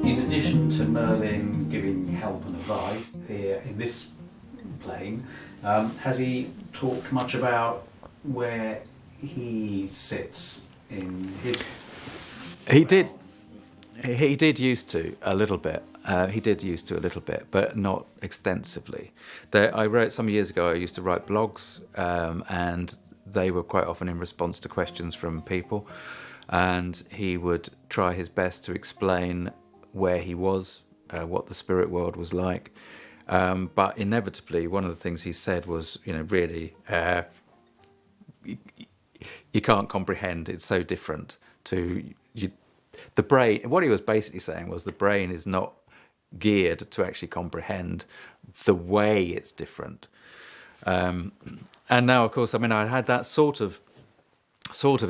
in addition to Merlin giving help and advice here in this plane, has he talked much about where he sits in his... He did. He did used to a little bit. But not extensively. I wrote some years ago. I used to write blogs, and they were quite often in response to questions from people. And he would try his best to explain where he was, what the spirit world was like. But inevitably, one of the things he said was, really, you can't comprehend. It's so different to you. The brain. What he was basically saying was the brain is not geared to actually comprehend the way it's different. And now, of course, I had that sort of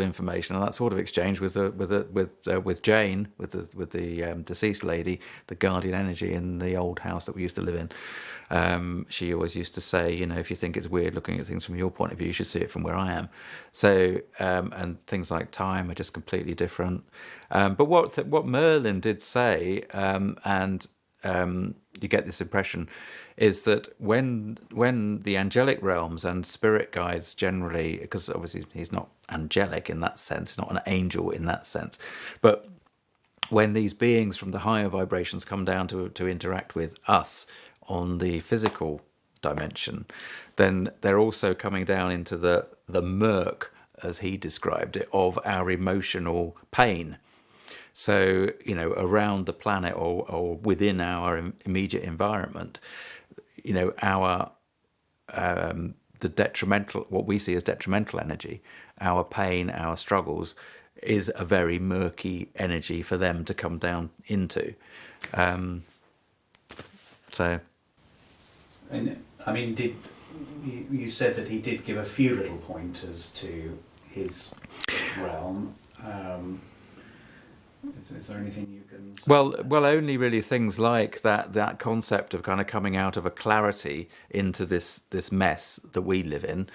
information and that sort of exchange with Jane, with the deceased lady, the guardian energy in the old house that we used to live in. She always used to say, if you think it's weird looking at things from your point of view, you should see it from where I am. So, and things like time are just completely different. But what Merlin did say, and you get this impression, is that when the angelic realms and spirit guides generally, because obviously he's not angelic in that sense, he's not an angel in that sense, but when these beings from the higher vibrations come down to interact with us on the physical dimension, then they're also coming down into the murk, as he described it, of our emotional pain. So, around the planet or within our immediate environment, our the detrimental, what we see as detrimental energy, our pain, our struggles, is a very murky energy for them to come down into. So, and did you said that he did give a few little pointers to his realm? Is there anything you can say? Well, only really things like that concept of kind of coming out of a clarity into this mess that we live in,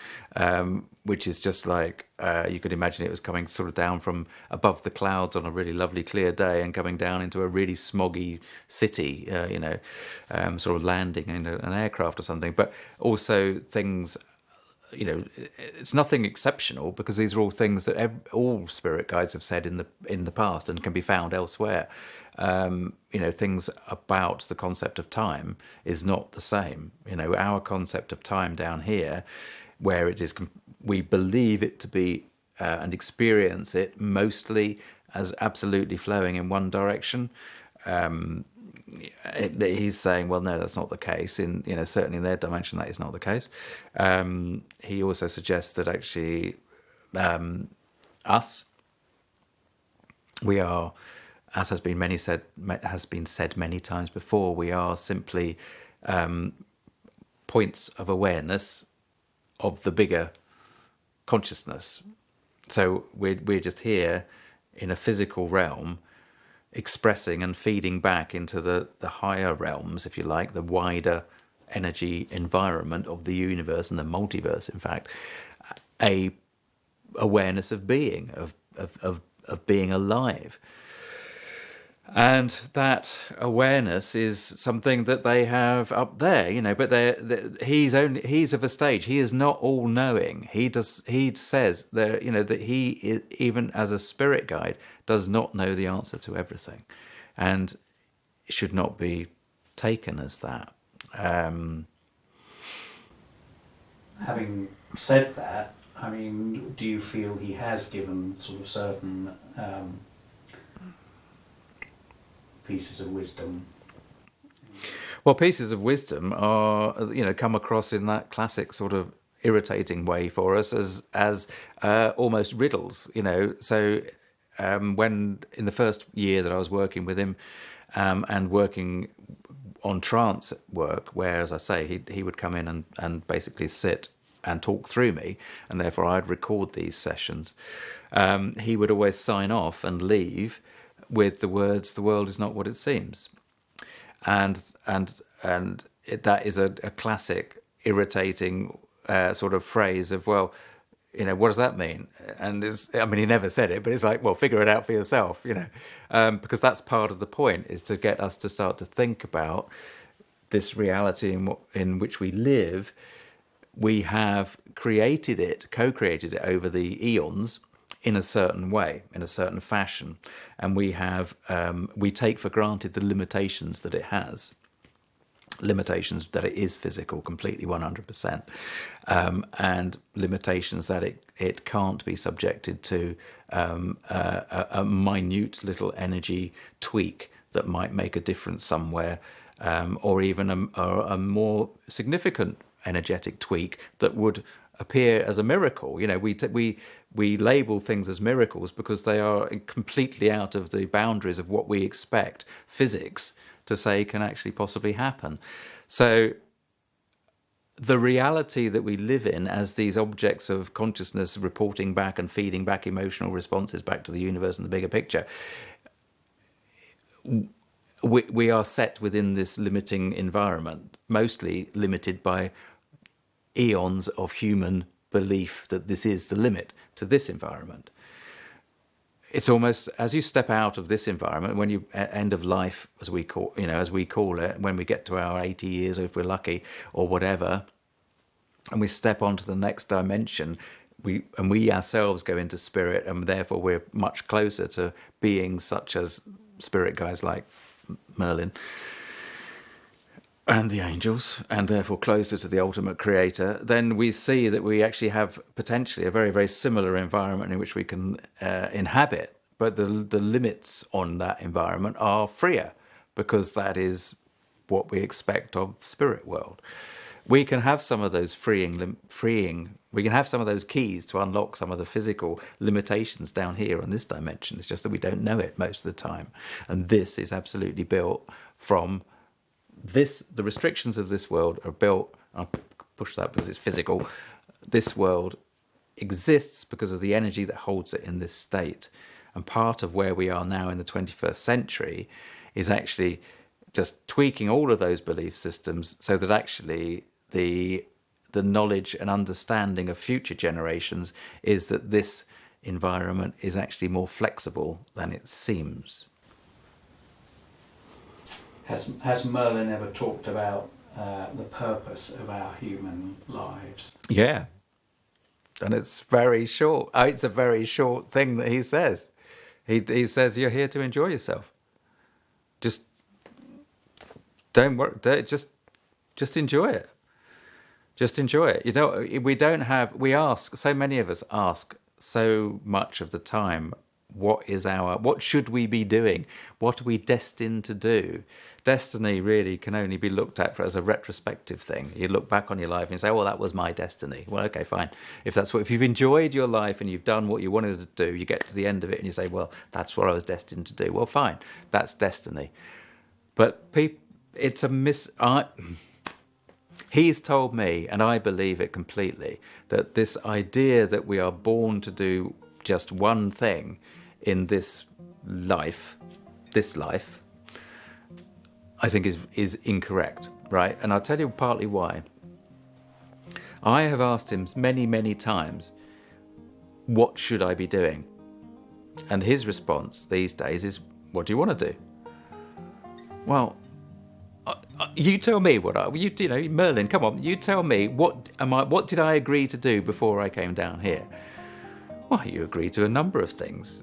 which is just like you could imagine it was coming sort of down from above the clouds on a really lovely clear day and coming down into a really smoggy city, sort of landing in an aircraft or something. But also things. It's nothing exceptional, because these are all things that all spirit guides have said in the past and can be found elsewhere. Things about the concept of time is not the same. Our concept of time down here, where it is, we believe it to be and experience it mostly as absolutely flowing in one direction. He's saying, well, no, that's not the case. Certainly in their dimension, that is not the case. He also suggests that actually us, we are, as has been said many times before, we are simply points of awareness of the bigger consciousness. So we're just here in a physical realm, expressing and feeding back into the higher realms, if you like, the wider energy environment of the universe and the multiverse, in fact, a awareness of being, of being alive. And that awareness is something that they have up there, but he's of a stage. He is not all knowing. He says that, that he is, even as a spirit guide, does not know the answer to everything, and it should not be taken as that. Having said that, do you feel he has given sort of certain pieces of wisdom? Well, pieces of wisdom are, come across in that classic sort of irritating way for us as almost riddles, So when in the first year that I was working with him and working on trance work, where, as I say, he would come in and basically sit and talk through me, and therefore I'd record these sessions, he would always sign off and leave with the words, "The world is not what it seems," and that is a classic irritating sort of phrase of, well, what does that mean? And he never said it, but it's like, well, figure it out for yourself, because that's part of the point, is to get us to start to think about this reality in which we live. We have co-created it over the eons in a certain way, in a certain fashion, and we take for granted the limitations that it has. Limitations that it is physical completely 100%, and limitations that it can't be subjected to a minute little energy tweak that might make a difference somewhere, or even a more significant energetic tweak that would appear as a miracle. We label things as miracles because they are completely out of the boundaries of what we expect physics to say can actually possibly happen. So the reality that we live in as these objects of consciousness reporting back and feeding back emotional responses back to the universe and the bigger picture, we are set within this limiting environment, mostly limited by eons of human belief that this is the limit to this environment. It's almost, as you step out of this environment, when you end of life, as we call it, when we get to our 80 years, or if we're lucky, or whatever, and we step onto the next dimension, we ourselves go into spirit, and therefore we're much closer to beings such as spirit guides like Merlin and the angels, and therefore closer to the ultimate creator. Then we see that we actually have potentially a very, very similar environment in which we can inhabit, but the limits on that environment are freer, because that is what we expect of spirit world. We can have some of those freeing. We can have some of those keys to unlock some of the physical limitations down here on this dimension. It's just that we don't know it most of the time, and this is absolutely built from this. The restrictions of this world are built, I'll push that because it's physical, this world exists because of the energy that holds it in this state. And part of where we are now in the 21st century is actually just tweaking all of those belief systems so that actually the knowledge and understanding of future generations is that this environment is actually more flexible than it seems. Has Merlin ever talked about the purpose of our human lives? Yeah. And it's very short. It's a very short thing that he says. He says, you're here to enjoy yourself. Just don't work. Just enjoy it. Just enjoy it. We ask, so many of us ask so much of the time, what should we be doing? What are we destined to do? Destiny really can only be looked at as a retrospective thing. You look back on your life and you say, well, that was my destiny. Well, okay, fine. If you've enjoyed your life and you've done what you wanted to do, you get to the end of it and you say, well, that's what I was destined to do. Well, fine. That's destiny. But it's a He's told me, and I believe it completely, that this idea that we are born to do just one thing in this life, I think is incorrect, right? And I'll tell you partly why. I have asked him many, many times, what should I be doing? And his response these days is, what do you want to do? Well, you tell me Merlin, come on, you tell me, what did I agree to do before I came down here? Well, you agreed to a number of things.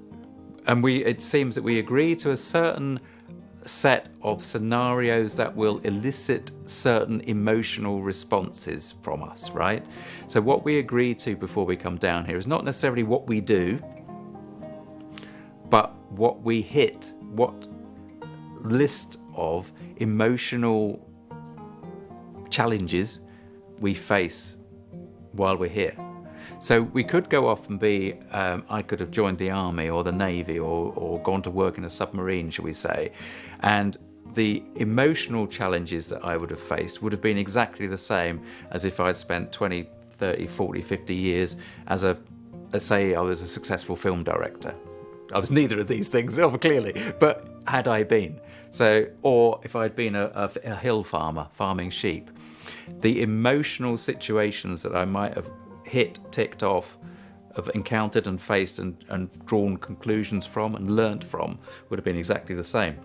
And it seems that we agree to a certain set of scenarios that will elicit certain emotional responses from us, right? So what we agree to before we come down here is not necessarily what we do, but what we hit, what list of emotional challenges we face while we're here. So we could go off and I could have joined the army or the navy or gone to work in a submarine, shall we say, and the emotional challenges that I would have faced would have been exactly the same as if I'd spent 20, 30, 40, 50 years let's say I was a successful film director. I was neither of these things, clearly, but had I been. So, or if I'd been a hill farmer, farming sheep, the emotional situations that I might have ticked off have encountered and faced and drawn conclusions from and learnt from would have been exactly the same.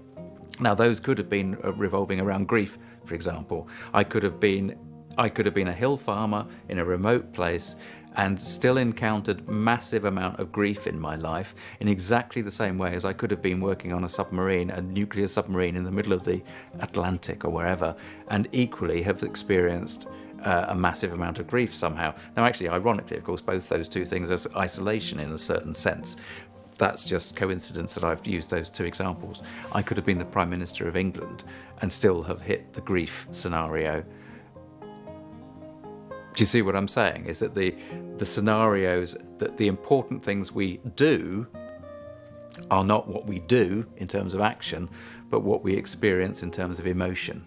Now, those could have been revolving around grief, for example. I could have been a hill farmer in a remote place and still encountered massive amount of grief in my life in exactly the same way as I could have been working on a submarine, a nuclear submarine in the middle of the Atlantic or wherever, and equally have experienced a massive amount of grief somehow. Now, actually, ironically, of course, both those two things are isolation in a certain sense. That's just coincidence that I've used those two examples. I could have been the Prime Minister of England and still have hit the grief scenario. Do you see what I'm saying? Is that the scenarios, that the important things we do are not what we do in terms of action, but what we experience in terms of emotion,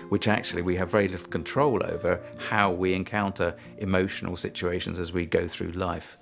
which actually we have very little control over how we encounter emotional situations as we go through life.